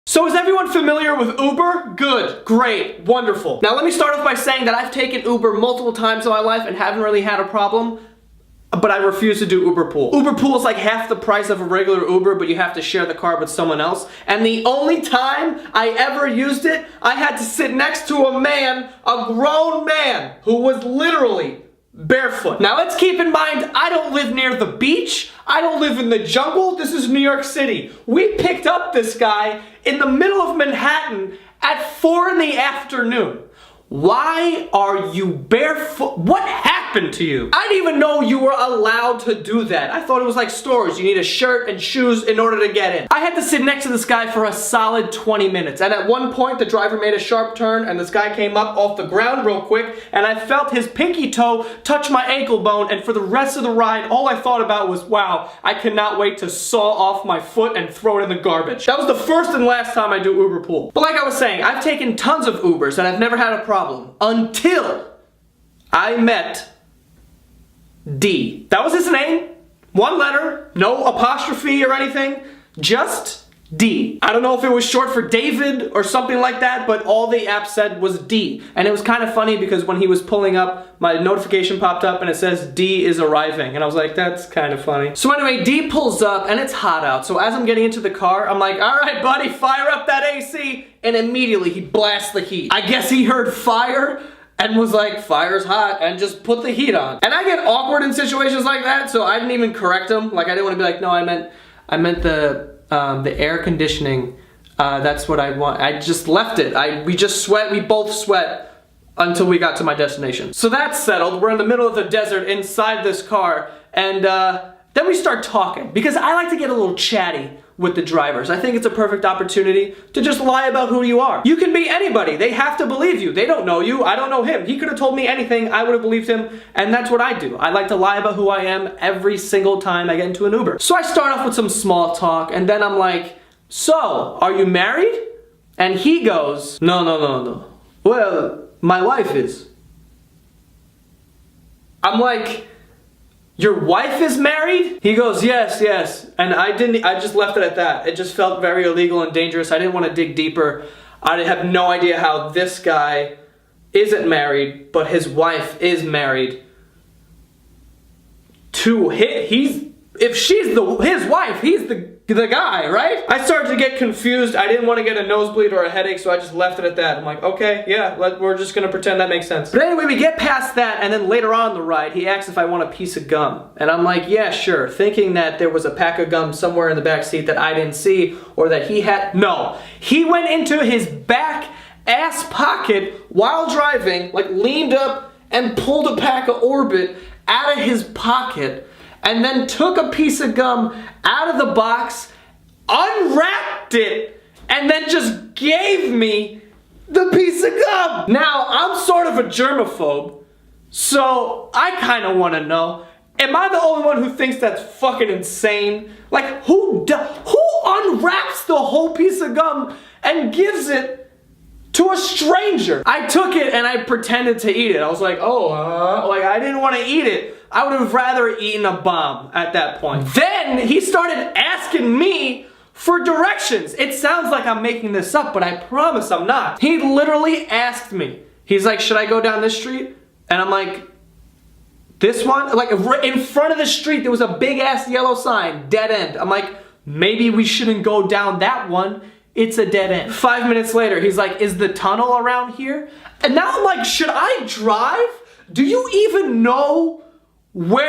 So is everyone familiar with Uber? Good, great, wonderful. Now let me start off by saying that I've taken Uber multiple times in my life and haven't really had a problem, but I refuse to do Uber Pool. Uber Pool is like half the price of a regular Uber, but you have to share the car with someone else. And the only time I ever used it, I had to sit next to a man, a grown man, who was literally barefoot. Now let's keep in mind, I don't live near the beach. I don't live in the jungle. This is New York City. We picked up this guy in the middle of Manhattan at 4 in the afternoon. Why are you barefoot? What happened to you? I didn't even know you were allowed to do that. I thought it was like stores. You need a shirt and shoes in order to get in. I had to sit next to this guy for a solid 20 minutes. And at one point, the driver made a sharp turn and this guy came up off the ground real quick and I felt his pinky toe touch my ankle bone, and for the rest of the ride, all I thought about was, wow, I cannot wait to saw off my foot and throw it in the garbage. That was the first and last time I do Uber Pool. But like I was saying, I've taken tons of Ubers and I've never had a problem. Until I met D. That was his name. One letter, no apostrophe or anything, just D. I don't know if it was short for David or something like that, but all the app said was D. And it was kind of funny because when he was pulling up, my notification popped up and it says D is arriving. And I was like, that's kind of funny. So anyway, D pulls up and it's hot out. So as I'm getting into the car, I'm like, all right, buddy, fire up that AC. And immediately he blasts the heat. I guess he heard fire and was like, fire's hot, and just put the heat on. And I get awkward in situations like that, so I didn't even correct him. Like, I didn't want to be like, no, I meant the air conditioning. That's what I want. I just left it. We both sweat until we got to my destination. So that's settled. We're in the middle of the desert inside this car, and then we start talking, because I like to get a little chatty with the drivers. I think it's a perfect opportunity to just lie about who you are. You can be anybody. They have to believe you. They don't know you. I don't know him. He could have told me anything. I would have believed him. And that's what I do. I like to lie about who I am every single time I get into an Uber. So I start off with some small talk, and then I'm like, so, are you married? And he goes, no. Well, my wife is. I'm like, your wife is married? He goes, yes. And I just left it at that. It just felt very illegal and dangerous. I didn't want to dig deeper. I have no idea how this guy isn't married, but his wife is married to him. If she's his wife, he's the guy, right? I started to get confused. I didn't want to get a nosebleed or a headache, so I just left it at that. I'm like, okay, yeah, we're just gonna pretend that makes sense. But anyway, we get past that, and then later on the ride, he asks if I want a piece of gum. And I'm like, yeah, sure, thinking that there was a pack of gum somewhere in the back seat that I didn't see, or that he had. No, he went into his back ass pocket while driving, like leaned up and pulled a pack of Orbit out of his pocket, and then took a piece of gum out of the box, unwrapped it, and then just gave me the piece of gum. Now, I'm sort of a germaphobe, so I kind of want to know, am I the only one who thinks that's fucking insane? Like, who unwraps the whole piece of gum and gives it to a stranger? I took it and I pretended to eat it. I was like, like I didn't want to eat it. I would have rather eaten a bomb at that point. Then he started asking me for directions. It sounds like I'm making this up, but I promise I'm not. He literally asked me. He's like, should I go down this street? And I'm like, this one? Like, in front of the street, there was a big ass yellow sign, dead end. I'm like, maybe we shouldn't go down that one. It's a dead end. 5 minutes later, he's like, is the tunnel around here? And now I'm like, should I drive? Do you even know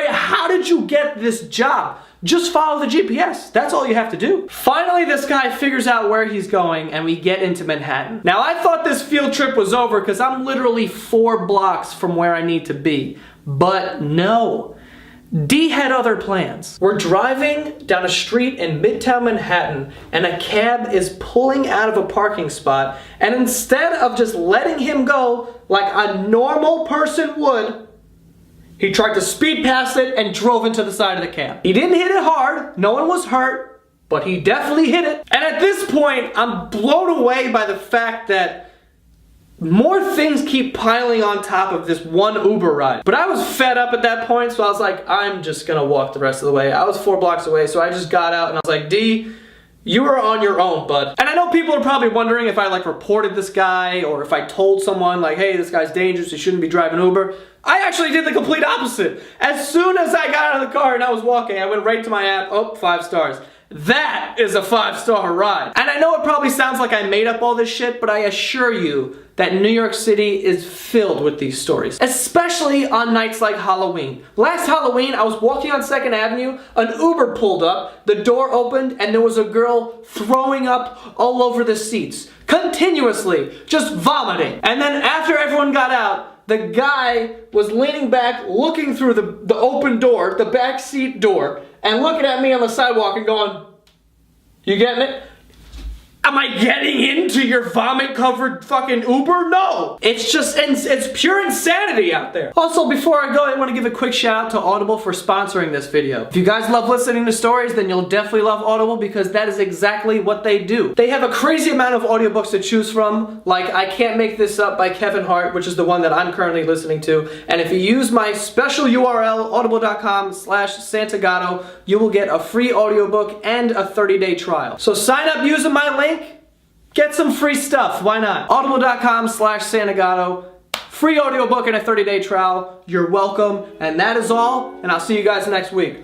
how did you get this job? Just follow the GPS. That's all you have to do. Finally, this guy figures out where he's going and we get into Manhattan. Now, I thought this field trip was over because I'm literally 4 blocks from where I need to be. But no. D had other plans. We're driving down a street in Midtown Manhattan and a cab is pulling out of a parking spot, and instead of just letting him go like a normal person would, he tried to speed past it and drove into the side of the cab. He didn't hit it hard, no one was hurt, but he definitely hit it. And at this point, I'm blown away by the fact that more things keep piling on top of this one Uber ride. But I was fed up at that point, so I was like, I'm just gonna walk the rest of the way. I was 4 blocks away, so I just got out and I was like, D, you are on your own, bud. And I know people are probably wondering if I like reported this guy or if I told someone like, hey, this guy's dangerous, he shouldn't be driving Uber. I actually did the complete opposite. As soon as I got out of the car and I was walking, I went right to my app, oh, 5 stars. That is a 5-star ride. And I know it probably sounds like I made up all this shit, but I assure you that New York City is filled with these stories, especially on nights like Halloween. Last Halloween, I was walking on 2nd Avenue, an Uber pulled up, the door opened, and there was a girl throwing up all over the seats, continuously, just vomiting. And then after everyone got out, the guy was leaning back, looking through the open door, the back seat door, and looking at me on the sidewalk and going, you getting it? Am I getting into your vomit-covered fucking Uber? No! It's just, it's pure insanity out there. Also, before I go, I want to give a quick shout out to Audible for sponsoring this video. If you guys love listening to stories, then you'll definitely love Audible because that is exactly what they do. They have a crazy amount of audiobooks to choose from, like I Can't Make This Up by Kevin Hart, which is the one that I'm currently listening to. And if you use my special URL, audible.com/Santagato, you will get a free audiobook and a 30-day trial. So sign up using my link. Get some free stuff, why not? Audible.com/Santagato, free audiobook and a 30-day trial. You're welcome, and that is all, and I'll see you guys next week.